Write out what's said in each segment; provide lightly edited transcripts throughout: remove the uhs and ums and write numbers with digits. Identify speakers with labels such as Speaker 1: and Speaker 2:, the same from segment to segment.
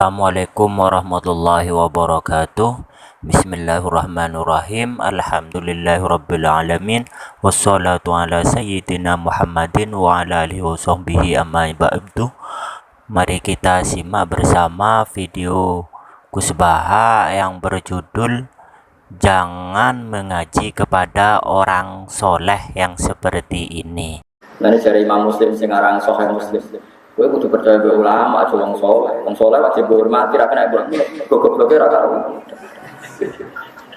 Speaker 1: Assalamualaikum warahmatullahi wabarakatuh. Bismillahirrahmanirrahim. Alhamdulillahirabbil alamin. Wassalatu ala sayyidina Muhammadin wa ala alihi washabbihi amma ba'du. Mari kita simak bersama video Kusbaha yang berjudul Jangan mengaji kepada orang soleh yang seperti ini.
Speaker 2: Nanti dari Imam Muslim sekarang Sahih Muslim. Gue kudu percaya be ulama aja wong soleh wajib dihormati ra kena gogok-gogoke ra karo.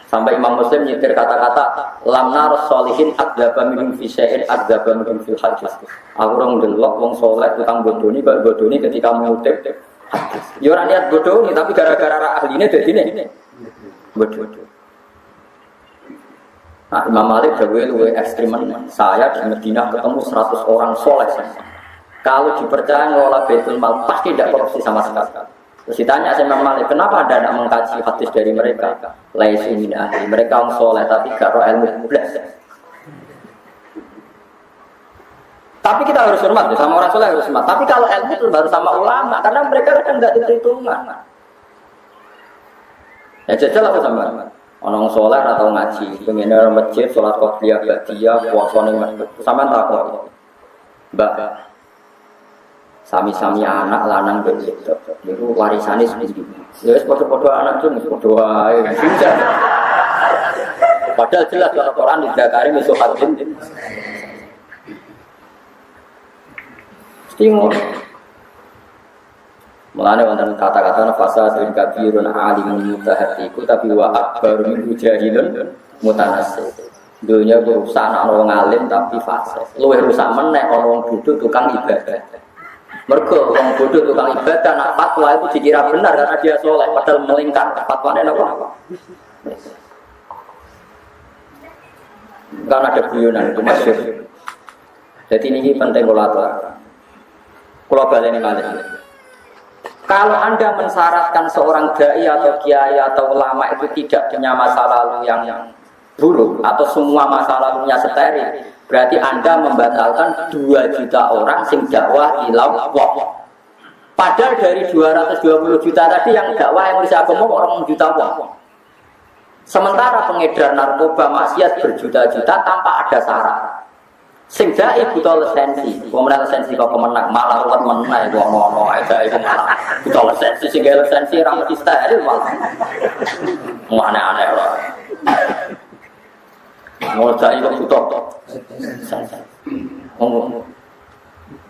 Speaker 2: Sampai Imam Muslim nyetir kata-kata lam nar sholihin adzaba minhum fi syai'in adzaba minhum fil hadis. Aku ora ndelok wong soleh utang bodoni kok bodoni ketika ngutip hadis. Ya ora niat bodoni tapi gara-gara ra ahline dadine bodoni. Nah, Imam Malik jago luwih ekstrem. Saya di Madinah ketemu 100 orang soleh. Kalau dipercaya ngelola Baitul Mal pasti tidak korupsi sama sekali. Terus ditanya sama Imam Malik, kenapa Anda tidak mengkaji hadis dari mereka? Laisu min ahli, mereka orang soleh tapi gak roh ilmu blas. Tapi kita harus hormat sama orang soleh harus hormat. Tapi kalau ilmu itu baru sama ulama karena mereka kan tidak diperhitungkan. Ya jajal apa sama? Orang soleh atau ngaji, pengen orang masjid, sholat qobliyah, ba'diyah, puasa ning masjid. Sama tak kok. Mbak, sami-sami anak lanang begitu. Niku warisane sendiri. Ya wis padha-padha anak tuh padha wae. Padahal jelas dalam Quran didakari musuh hadin. Tengok. Mulane wonten kata-kata fasadun kabirun alimun mutahatiku tapi wa akbar min jahilun mutanassib. Dunia rusak ana wong alim tapi fasik. Luwih rusak meneh ana wong bodho tukang ibadah. Mergo wong bodho tukang ibadah nak fatwa itu dikira benar karena dia soleh padahal melingkar fatwane napa? Karena ada guyonan itu masyhur. Jadi ini penting kula aturaken. Kula baleni malih. Kalau Anda mensyaratkan seorang dai atau kiai atau ulama itu tidak punya masa lalu yang buruk atau semua masa lalunya steril, berarti Anda membatalkan 2 juta orang sing dakwah ilallah. Padahal dari 220 juta tadi yang dakwah yang bisa agama orang juta wong. Sementara pengedar narkoba maksiat berjuta-juta tanpa ada syarat. Sing dai buta lisensi, pemenang lisensi kok kemenang malah ruwet meneh kok ngono ae dai malah buta lisensi sing lisensi ra mesti steril malah. Aneh-aneh ora. Ngocai kok buta. Ngomong.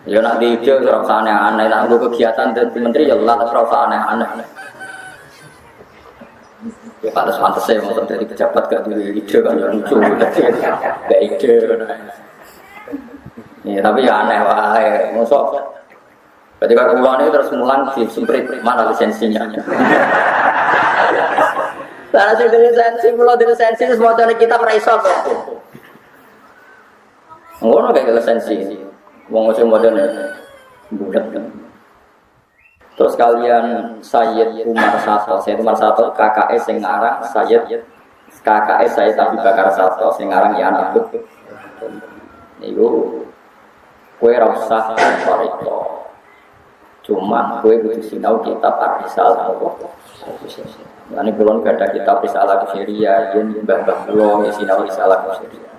Speaker 2: Ya nak ide ora usah aneh-aneh, nak kegiatan dadi menteri ya lah ora usah aneh-aneh. Ya pantes saya mau jadi pejabat gak duwe ide kan ya lucu. Gak ide. Ya, tapi ya aneh wae, mosok. Ketika ulane terus mulang di semprit mana lisensinya. Karena sing lisensi mulo di lisensi semua kita ora iso kok. Ngono kayak lisensi. Wong sing modern budak. Terus kalian Sayyid Umar Sato, Sayyid Umar Sato KKS sing ngarang Sayyid KKS saya tapi Bakar Sato sing ngarang ya anak. Niku kue rasa itu, cuma kue butuh sinau kitab Ar-Risalah. Ini belum ada kitab Risalah Syria, yang mbah-mbah belum sinau Risalah Syria.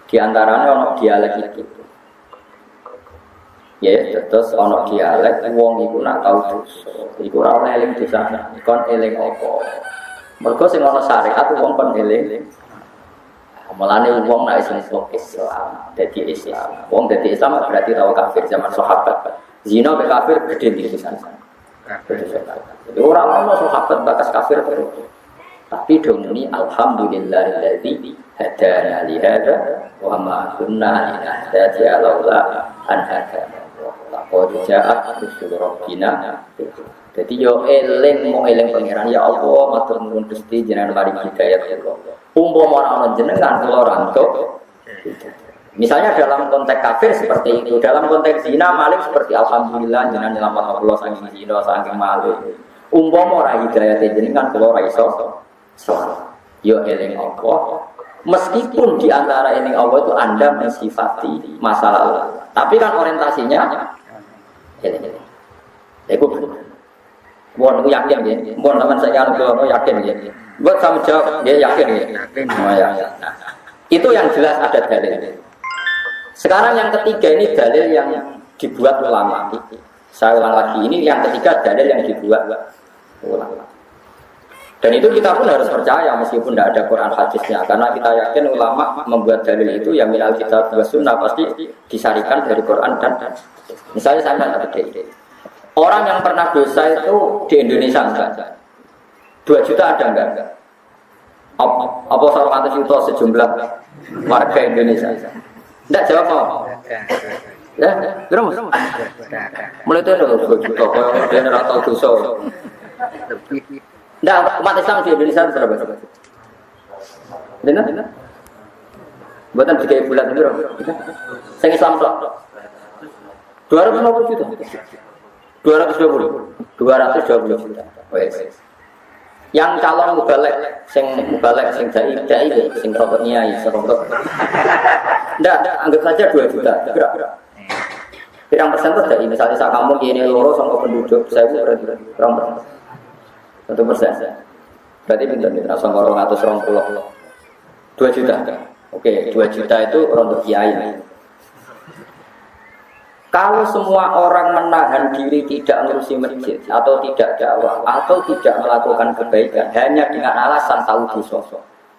Speaker 2: Di antaranya ono dialek itu, ya terus ono dialek, wong iku nak tahu dosa, iku ora eling dosa, ikon eling apa? Mergo sing ono syariat wong kon eling. Mulane wong nek Islam, dadi Islam. Wong dadi Islam berarti tahu kafir zaman sahabat. Zina be kafir gede di sana. Jadi orang ono sahabat bakas kafir terus. Tapi dongni alhamdulillahilladzi hadana li hadza wa ma kunna linahtadiya laula an hadana. Laqad ja'at rusul rabbina. Jadi yo eling mau eling pangeran ya Allah matur nuwun Gusti jenengan maring hidayat ya Allah. Umpama ana jenengan kula rantuk. Misalnya dalam konteks kafir seperti itu, dalam konteks zina malik seperti alhamdulillah jenengan nyelamat Allah saking zina saking malik. Umpama ora hidayat jenengan kula ora iso selamat. Yo eling Allah. Meskipun di antara eling Allah itu Anda mensifati masa lalu. Tapi kan orientasinya eling-eling. Iku Mohon aku yakin ya. Mohon teman saya kalau yakin ya. Buat sama jawab dia yakin ya. Oh, ya. Nah, itu yang jelas ada dalil. Sekarang yang ketiga ini dalil yang dibuat ulama. Saya ulang lagi, ini yang ketiga dalil yang dibuat ulama. Dan itu kita pun harus percaya meskipun tidak ada Quran hadisnya, karena kita yakin ulama membuat dalil itu yang minal kitab wa sunnah pasti disarikan dari Quran dan misalnya saya minta ide. Orang yang pernah dosa itu di Indonesia enggak? 2 juta ada enggak? Apa 100 juta sejumlah warga Indonesia? Enggak jawab mau. Ya, berapa? Mulai itu 2 juta, kalau dia nggak tahu dosa. Nah, umat Islam di Indonesia itu berapa? Benar? Buatan 3 bulan itu berapa? Saya Islam tak? 250 juta. 220 juta. Yang calon mubalek, sing dai, sing robot nyai, serobot. Enggak, anggap saja 2 juta. Pirang persen itu dai, misalnya saat kamu ini loro sama penduduk, saya berarti berapa? 1%. Berarti pinter nih, rasa ngorong atau 2 juta. Oke, 2 juta itu untuk kiai. Kalau semua orang menahan diri tidak ngurusi masjid atau tidak dakwah atau tidak melakukan kebaikan hanya dengan alasan tahu dosa.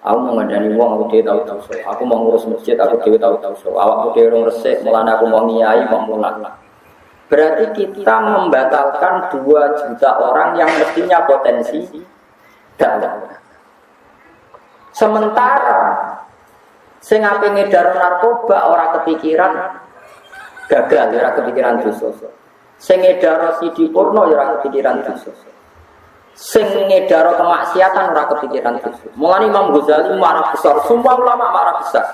Speaker 2: Aku mau ngandani wong, aku dhewe tahu dosa. Aku mau ngurus masjid, aku dhewe tahu dosa. Awakku dhewe rong resik, mulane aku mau ngiyai, mau mulang. Berarti kita membatalkan 2 juta orang yang mestinya potensi dakwah. Sementara sing ape ngedar narkoba ora kepikiran gagal, ora kepikiran dosa. Sing ngedar sidi porno ora kepikiran dosa. Sing ngedar kemaksiatan ora kepikiran dosa. Mulane Imam Ghazali marah besar, semua ulama marah besar.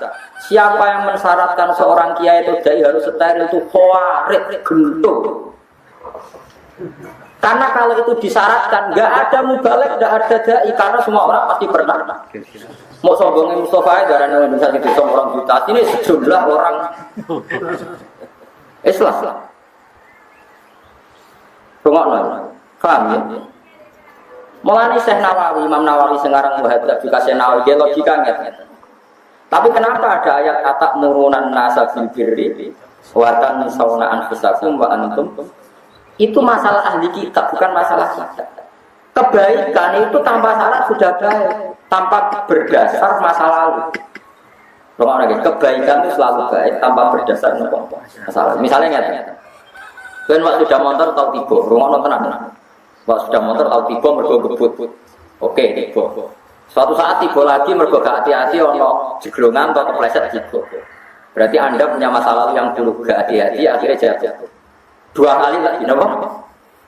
Speaker 2: Siapa yang mensyaratkan seorang kiai itu dai harus steril itu khawarij gendut. Karena kalau itu disyaratkan, nggak ada mubalek, nggak ada dai, karena semua orang pasti pernah. Mau sombongin Mustafa darah Indonesia itu orang juta, ini sejumlah orang Islam. Rungokno, paham ya? Mulane Syekh Nawawi, Imam Nawawi sekarang muhadzab juga Syekh Nawawi dia logika nggak? Tapi kenapa ada ayat kata murunan nasa bil birri wa tansawna anfusakum wa antum? Itu masalah ahli kitab, bukan masalah kita. Kebaikan itu tanpa syarat sudah baik, tanpa berdasar masa lalu. Kebaikan itu selalu baik tanpa berdasar masalah. Misalnya nyata. Kan waktu sudah motor tahu tiba, rumah tenang. Waktu sudah motor tahu tiba mergo gebut. Oke, tiba. Suatu saat tiba lagi mergo gak hati-hati ono jeglongan atau kepleset tiba. Berarti Anda punya masa lalu yang dulu gak hati-hati akhirnya jatuh. 2 kali lagi, kenapa?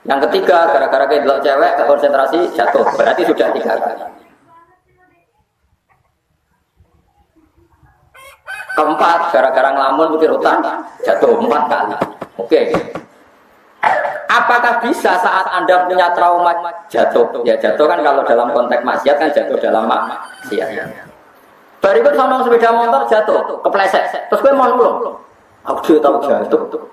Speaker 2: Yang ketiga gara-gara kedelok cewek ke konsentrasi jatuh. Berarti sudah 3 kali. Keempat gara-gara ngelamun pikir utang jatuh 4 kali. Oke. Apakah bisa saat Anda punya trauma jatuh? Ya jatuh kan kalau dalam konteks maksiat kan jatuh dalam maksiat. Berikut sama sepeda motor jatuh, kepleset. Terus gue mau nulung. Aku juga tahu jatuh.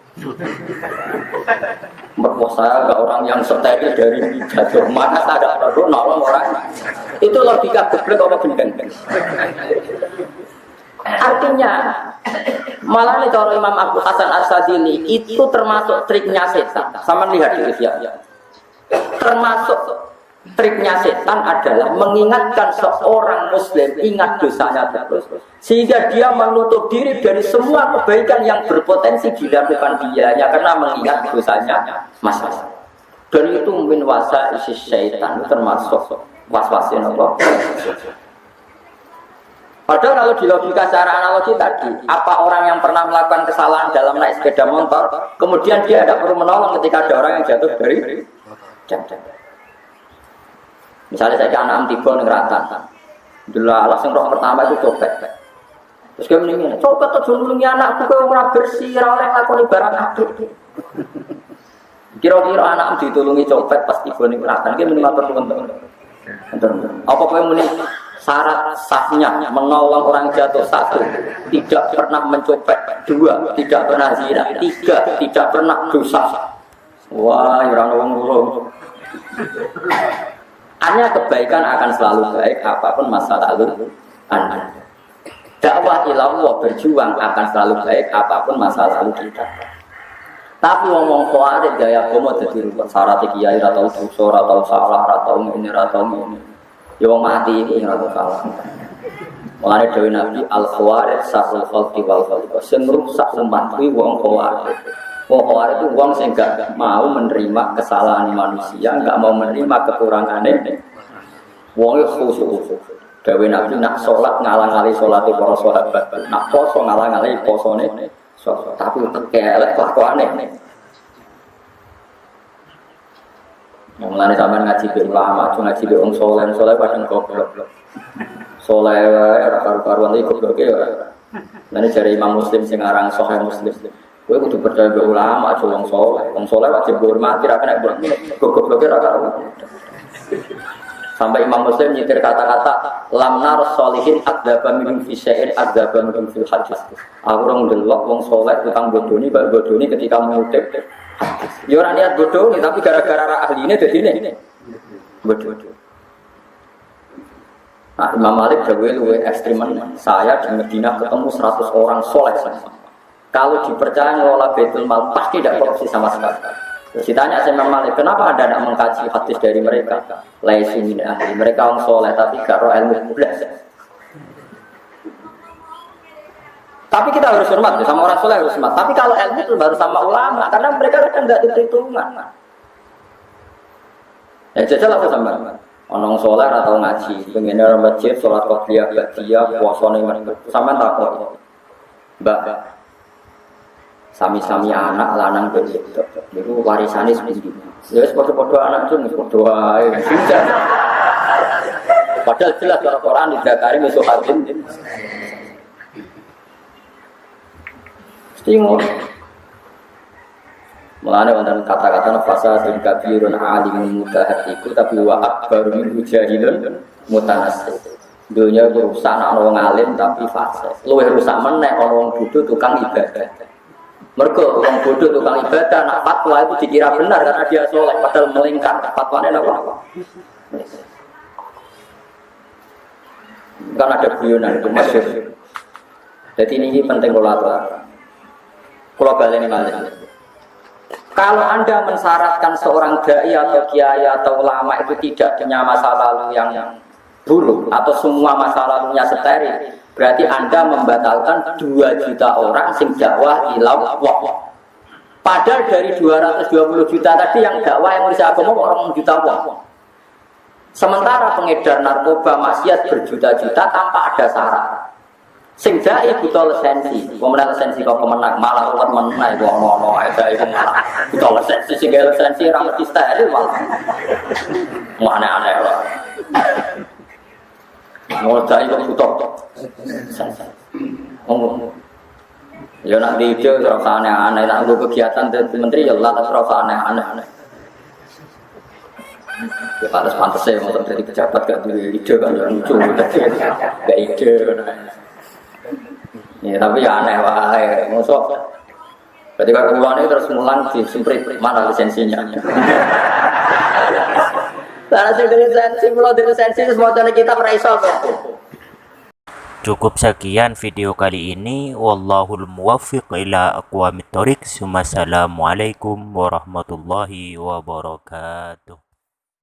Speaker 2: Merkosa enggak orang yang steril dari jatuh. Mana ada perlu nolong orang. Itu logika geblek apa gendeng. Artinya malah nih kalau Imam Abu Hasan As-Sadili itu termasuk triknya setan. Sama lihat di ya. Termasuk triknya setan adalah mengingatkan seorang muslim ingat dosanya terus sehingga dia menutup diri dari semua kebaikan yang berpotensi dilakukan dianya karena mengingat dosanya mas-mas. Dan itu min wasa isi syaitan termasuk was-wasin Allah. Padahal kalau di logika secara analogi tadi, apa orang yang pernah melakukan kesalahan dalam naik sepeda motor, kemudian dia tidak perlu menolong ketika ada orang yang jatuh dari jam. Misalnya saya anak tiba ning ratan. Alhamdulillah, langsung roh pertama itu copet. Terus dia mendingin, copet tuh nulungi anakku kau ora bersih, ora oleh nglakoni barang apik. Kira-kira anak ditulungi copet pas tiba ning ratan, dia minimal teman-teman. Apa kowe muni syarat sahnya menolong orang jatuh 1, tidak pernah mencopet, 2, tidak pernah zina, 3, tidak pernah dosa. Wah, orang wong loro. Hanya kebaikan akan selalu baik apapun masa lalu Anda. Dakwah ilallah berjuang akan selalu baik apapun masa lalu kita. Tapi ngomong khawatir gaya bomo jadi ruwet syarat kiai ra tau dosa ra tau salah ra tau ngene ra tau ngene. Ya wong mati iki ora tau salah. Mulane dawuh Nabi al khawarir sarul khalqi wal khaliqah. Sing rusak umat kuwi wong khawarir. Wong khawarir itu wong sing gak mau menerima kesalahan manusia, gak mau menerima kekurangannya. Wong khusyuk. Dawuh Nabi nak salat ngalang-ali salate para sahabat, nak poso ngalang-ali posone. Tapi kelek kelakuane. Yang mulane sampean ngaji be ulama, ngaji be wong saleh padang goblok. Saleh ora karo-karuan iki gobloke ora. Lan jare Imam Muslim sing aran Sahih Muslim. Kowe kudu percaya be ulama aja wong saleh. Wong saleh wajib dihormati ra kena gobloke ora karo. Sampai Imam Muslim nyetir kata-kata lam nar sholihin adzaba minhum fi syai'in adzaba minhum fil hadis. Aku ora ndelok wong saleh tukang bodoni bak bodoni ketika ngutip. Ya ora niat bodoni tapi gara-gara ra ahline dadine bodoni. Nah, Imam Malik jauh lebih ekstrim. Saya di Medina ketemu 100 orang soleh semua. Kalau dipercaya ngelola Baitul Mal pasti tidak korupsi sama sekali. Terus ditanya sama Imam Malik, kenapa Anda tidak mengkaji hadis dari mereka? Laisu min ahli, mereka orang soleh tapi gak roh ilmu belajar. Tapi kita harus hormat sama orang soleh harus hormat. Tapi kalau ilmu itu baru sama ulama karena mereka kan tidak diperhitungkan. Ya jajal apa sama? Orang soleh atau ngaji, pengen orang masjid, sholat qobliyah, ba'diyah, puasa nih, sama takut. Mbak, sami-sami anak lanang begitu, itu warisannya seperti ini. Ya sepuluh anak itu sepuluh padahal jelas kalau Quran tidak karim itu hakim. Stingul. Mulane wonten kata-kata fasadun kabirun alimun mutahatiku tapi wa akbaru min jahilun mutanassib. Dunia rusak ana wong alim tapi fasik. Luwih rusak meneh ana wong bodho tukang ibadah. Mergo wong bodho tukang ibadah nak fatwa itu dikira benar karena dia soleh padahal melingkar fatwane napa? Kan ada guyonan itu masyhur. Jadi ini penting kula baleni malih. Kalau Anda mensyaratkan seorang dai atau kiai atau ulama itu tidak punya masa lalu yang buruk atau semua masa lalunya steril, berarti Anda membatalkan 2 juta orang sing dakwah ilallah. Padahal dari 220 juta tadi yang dakwah yang bisa agama orang juta wong. Sementara pengedar narkoba maksiat berjuta-juta tanpa ada syarat. Sing dai butuh lisensi, pemenang lisensi kok pemenang malah umat menang itu ono ae dai malah butuh lisensi sing lisensi ra mesti steril malah. Aneh-aneh lho. Mau dai kok butuh. Ngomong. Ya nak di ide ora aneh-aneh, nak nggo kegiatan dadi menteri ya lah ora aneh-aneh. Ya pantes-pantese mau jadi pejabat gak duwe ide kan lucu. Gak ide. Ya, tapi ya aneh wae, mosok. Ketika keluarnya terus mulang di semprit mana lisensinya? Karena sing lisensi, mulai dari lisensi semua kita peraiso.
Speaker 1: Cukup sekian video kali ini. Wallahul muwaffiq ila aqwamit thoriq. Assalamualaikum warahmatullahi wabarakatuh.